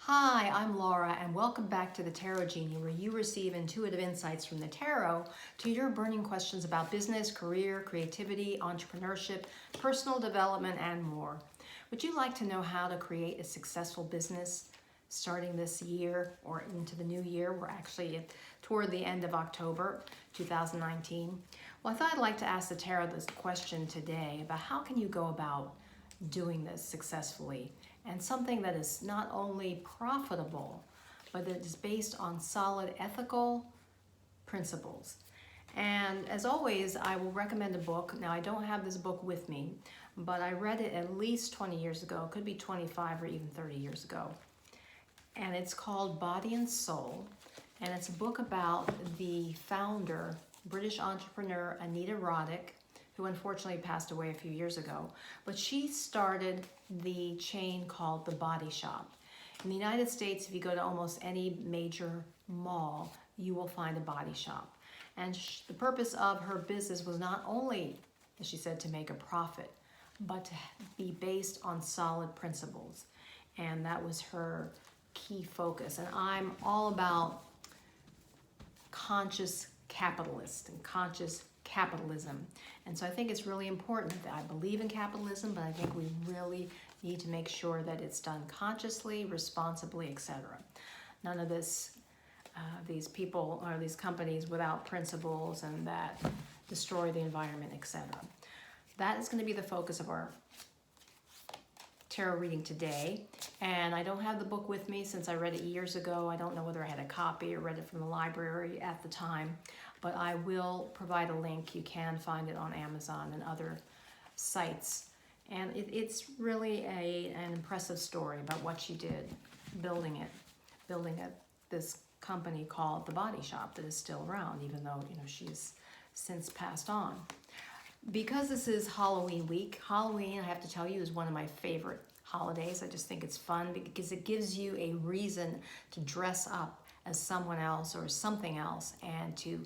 Hi, I'm Laura, and welcome back to the Tarot Genie, where you receive intuitive insights from the tarot to your burning questions about business, career, creativity, entrepreneurship, personal development, and more. Would you like to know how to create a successful business starting this year or into the new year? We're actually toward the end of October 2019. Well, I thought I'd like to ask the tarot this question today about how can you go about doing this successfully, and something that is not only profitable, but that is based on solid ethical principles. And as always, I will recommend a book. Now, I don't have this book with me, but I read it at least 20 years ago. It could be 25 or even 30 years ago. And it's called Body and Soul. And it's a book about the founder, British entrepreneur Anita Roddick, who unfortunately passed away a few years ago. But she started the chain called The Body Shop. In the United States, if you go to almost any major mall, you will find a body shop. And the purpose of her business was not only, as she said, to make a profit, but to be based on solid principles. And that was her key focus. And I'm all about conscious capitalist and conscious capitalism. And so I think it's really important that I believe in capitalism, but I think we really need to make sure that it's done consciously, responsibly, etc. None of this, these people or these companies without principles and that destroy the environment, etc. That is going to be the focus of our tarot reading today. And I don't have the book with me since I read it years ago. I don't know whether I had a copy or read it from the library at the time, but I will provide a link. You can find it on Amazon and other sites. And it's really an impressive story about what she did building this company called The Body Shop that is still around, even though she's since passed on. Because this is Halloween week, Halloween, I have to tell you, is one of my favorite holidays. I just think it's fun because it gives you a reason to dress up as someone else or something else and to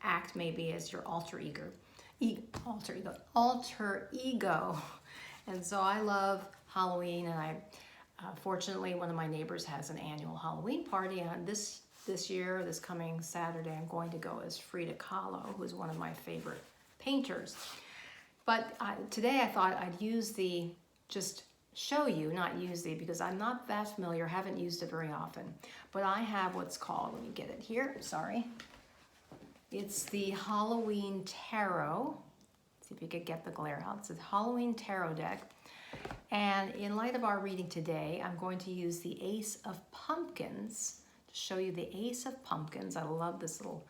act maybe as your alter ego. And so I love Halloween, and fortunately, one of my neighbors has an annual Halloween party, and this year, this coming Saturday, I'm going to go as Frida Kahlo, who's one of my favorite painters. But today I thought I'd show you, not use the, because I'm not that familiar, haven't used it very often, but I have what's called, let me get it here, sorry. It's the Halloween Tarot. See if you could get the glare out. It's a Halloween Tarot deck. And in light of our reading today, I'm going to use the Ace of Pumpkins to show you the Ace of Pumpkins. I love this little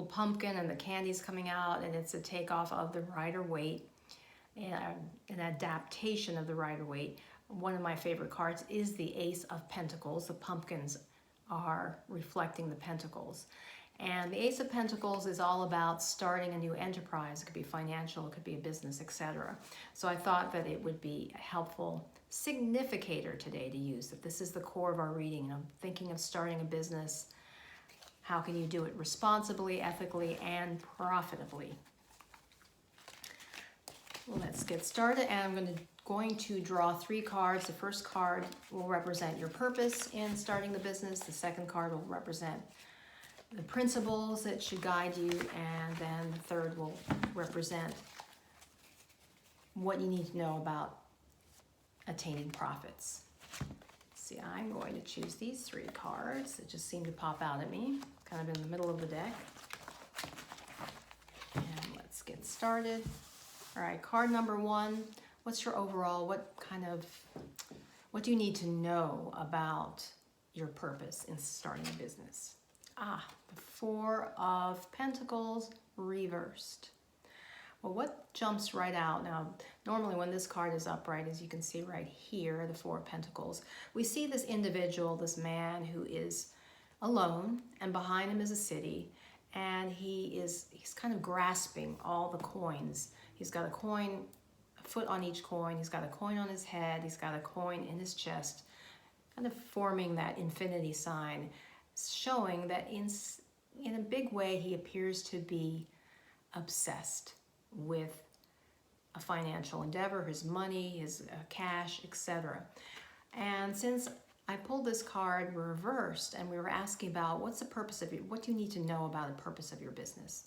pumpkin and the candies coming out, and it's a takeoff of the Rider-Waite, an adaptation of the Rider-Waite. One of my favorite cards is the Ace of Pentacles. The pumpkins are reflecting the pentacles. And the Ace of Pentacles is all about starting a new enterprise. It could be financial, it could be a business, etc. So I thought that it would be a helpful significator today to use, that this is the core of our reading. I'm thinking of starting a business. How can you do it responsibly, ethically, and profitably? Let's get started, and I'm going to draw 3 cards. The first card will represent your purpose in starting the business. The second card will represent the principles that should guide you, and then the third will represent what you need to know about attaining profits. See, I'm going to choose these 3 cards that just seem to pop out at me, kind of in the middle of the deck. And let's get started. All right, card number 1, what's your overall, what do you need to know about your purpose in starting a business? The 4 of Pentacles reversed. Well, what jumps right out? Now, normally when this card is upright, as you can see right here, the 4 of Pentacles, we see this individual, this man who is alone, and behind him is a city, and he's kind of grasping all the coins. He's got a coin, a foot on each coin, he's got a coin on his head, he's got a coin in his chest, kind of forming that infinity sign, showing that in a big way he appears to be obsessed with a financial endeavor, his money, his cash, etc. And since I pulled this card reversed, and we were asking about what do you need to know about the purpose of your business?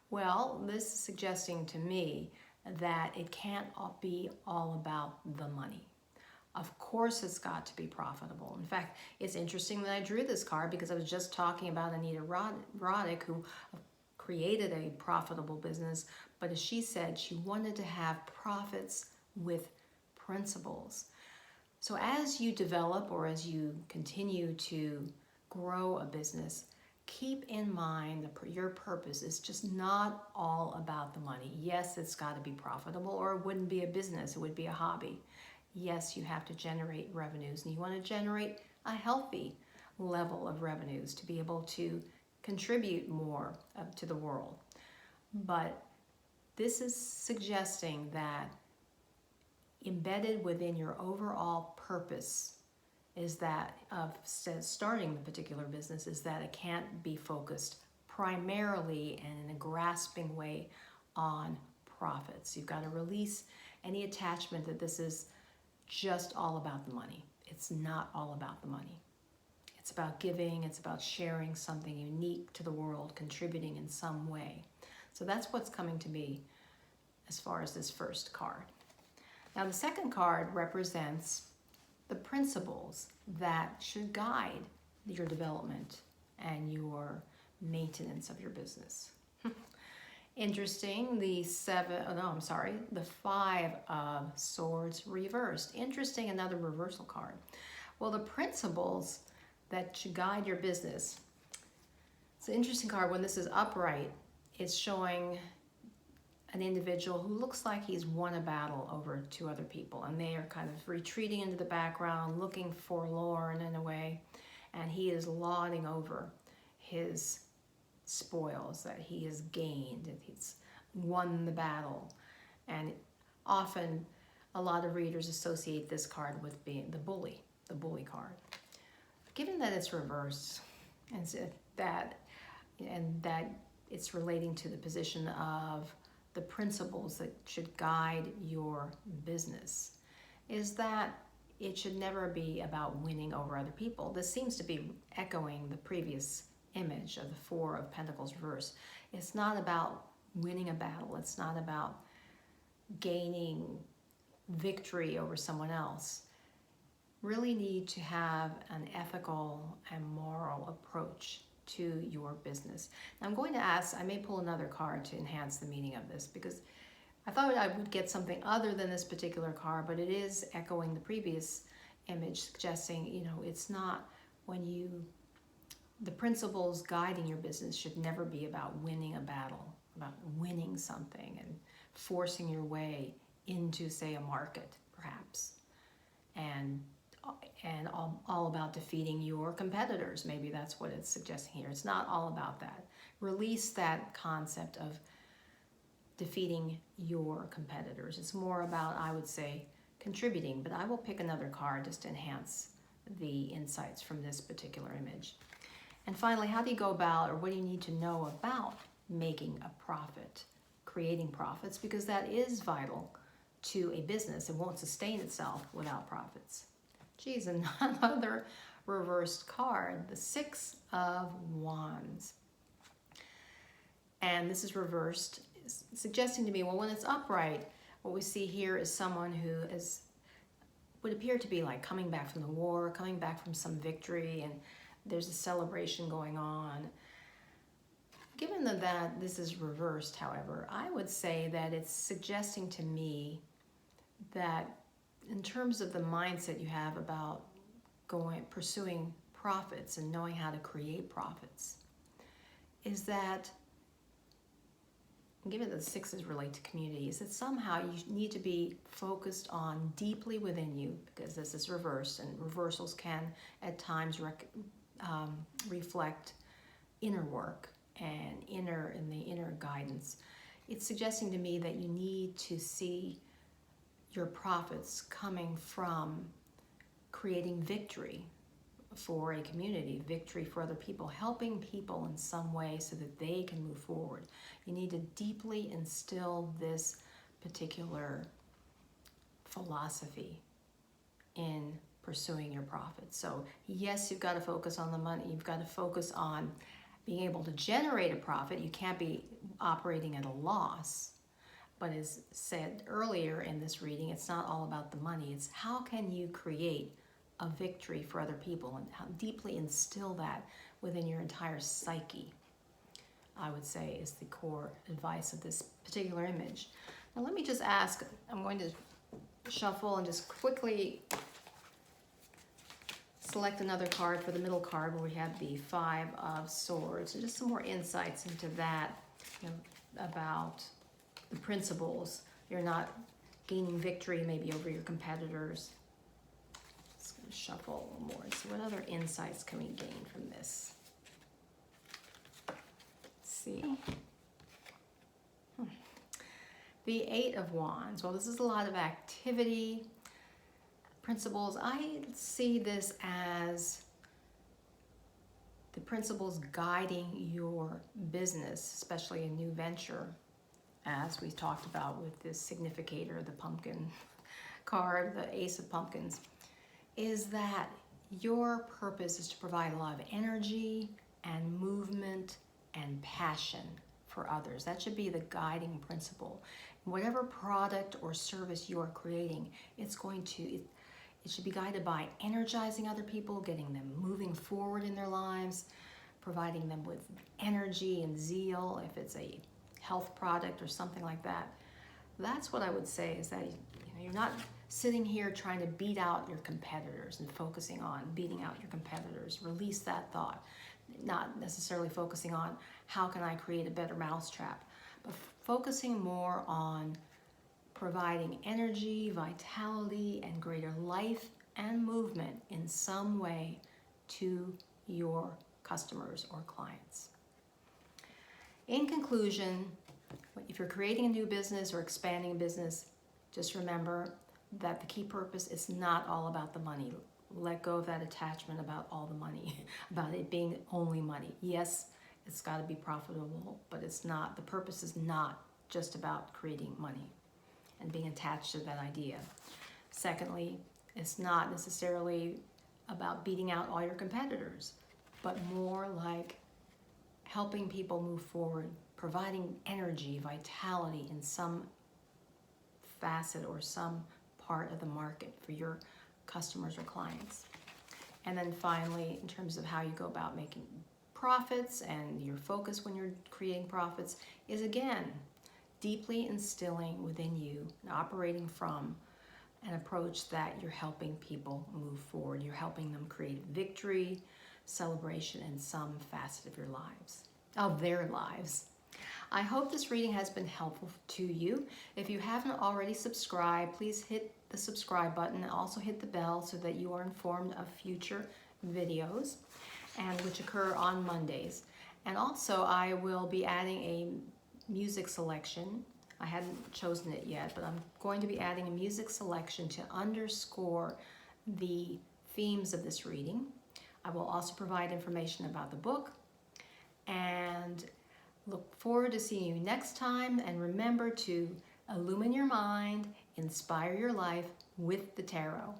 Well, this is suggesting to me that it can't be all about the money. Of course, it's got to be profitable. In fact, it's interesting that I drew this card because I was just talking about Anita Roddick, who created a profitable business, but as she said, she wanted to have profits with principles. So as you develop or as you continue to grow a business, keep in mind that your purpose is just not all about the money. Yes, it's got to be profitable, or it wouldn't be a business, it would be a hobby. Yes, you have to generate revenues, and you want to generate a healthy level of revenues to be able to contribute more to the world. But this is suggesting that embedded within your overall purpose is that of starting the particular business is that it can't be focused primarily and in a grasping way on profits. You've got to release any attachment that this is just all about the money. It's not all about the money. It's about giving, it's about sharing something unique to the world, contributing in some way. So that's what's coming to me as far as this first card. Now the second card represents the principles that should guide your development and your maintenance of your business. Interesting, the Five of Swords reversed. Interesting, another reversal card. Well, the principles that should guide your business. It's an interesting card. When this is upright, it's showing an individual who looks like he's won a battle over two other people, and they are kind of retreating into the background, looking forlorn in a way, and he is lauding over his spoils that he has gained, and he's won the battle. And often a lot of readers associate this card with being the bully card. Given that it's reversed and that it's relating to the position of the principles that should guide your business, is that it should never be about winning over other people. This seems to be echoing the previous image of the Four of Pentacles reverse. It's not about winning a battle. It's not about gaining victory over someone else. Really need to have an ethical and moral approach to your business. Now I'm going to ask, I may pull another card to enhance the meaning of this, because I thought I would get something other than this particular card, but it is echoing the previous image, suggesting, it's not the principles guiding your business should never be about winning a battle, about winning something and forcing your way into, say, a market, perhaps, and all about defeating your competitors. Maybe that's what it's suggesting here. It's not all about that. Release that concept of defeating your competitors. It's more about, I would say, contributing, but I will pick another card just to enhance the insights from this particular image. And finally, how do you go about, or what do you need to know about making a profit, creating profits, because that is vital to a business. It won't sustain itself without profits. Geez, another reversed card, the Six of Wands. And this is reversed, suggesting to me, well, when it's upright, what we see here is someone who would appear to be like coming back from the war, coming back from some victory, and there's a celebration going on. Given that this is reversed, however, I would say that it's suggesting to me that in terms of the mindset you have about pursuing profits and knowing how to create profits, is that, given that the sixes relate to communities, that somehow you need to be focused on deeply within you, because this is reversed, and reversals can at times reflect inner work and the inner guidance. It's suggesting to me that you need to see your profits coming from creating victory for a community, victory for other people, helping people in some way so that they can move forward. You need to deeply instill this particular philosophy in pursuing your profits. So yes, you've got to focus on the money. You've got to focus on being able to generate a profit. You can't be operating at a loss. But as said earlier in this reading, it's not all about the money. It's how can you create a victory for other people and how deeply instill that within your entire psyche, I would say, is the core advice of this particular image. Now let me just ask, I'm going to shuffle and just quickly select another card for the middle card where we have the Five of Swords. And just some more insights into that, about the principles. You're not gaining victory maybe over your competitors. Let's shuffle a little more. So what other insights can we gain from this? Let's see. The Eight of Wands. Well, this is a lot of activity. Principles. I see this as the principles guiding your business, especially a new venture, as we talked about with this significator, the pumpkin card, the Ace of Pumpkins, is that your purpose is to provide a lot of energy and movement and passion for others. That should be the guiding principle. Whatever product or service you are creating, it should be guided by energizing other people, getting them moving forward in their lives, providing them with energy and zeal. If it's a health product or something like that, that's what I would say, is that you're not sitting here trying to beat out your competitors and focusing on beating out your competitors. Release that thought. Not necessarily focusing on how can I create a better mousetrap, but focusing more on providing energy, vitality, and greater life and movement in some way to your customers or clients. In conclusion, if you're creating a new business or expanding a business, just remember that the key purpose is not all about the money. Let go of that attachment about all the money, about it being only money. Yes, it's got to be profitable, but it's not. The purpose is not just about creating money and being attached to that idea. Secondly, it's not necessarily about beating out all your competitors, but more like helping people move forward, providing energy, vitality in some facet or some part of the market for your customers or clients. And then finally, in terms of how you go about making profits and your focus when you're creating profits, is again, deeply instilling within you and operating from an approach that you're helping people move forward. You're helping them create victory, celebration in some facet of their lives. I hope this reading has been helpful to you. If you haven't already subscribed, please hit the subscribe button and also hit the bell so that you are informed of future videos, and which occur on Mondays. And also I will be adding a music selection. I hadn't chosen it yet, but I'm going to be adding a music selection to underscore the themes of this reading. I will also provide information about the book, and look forward to seeing you next time. And remember to illumine your mind, inspire your life with the tarot.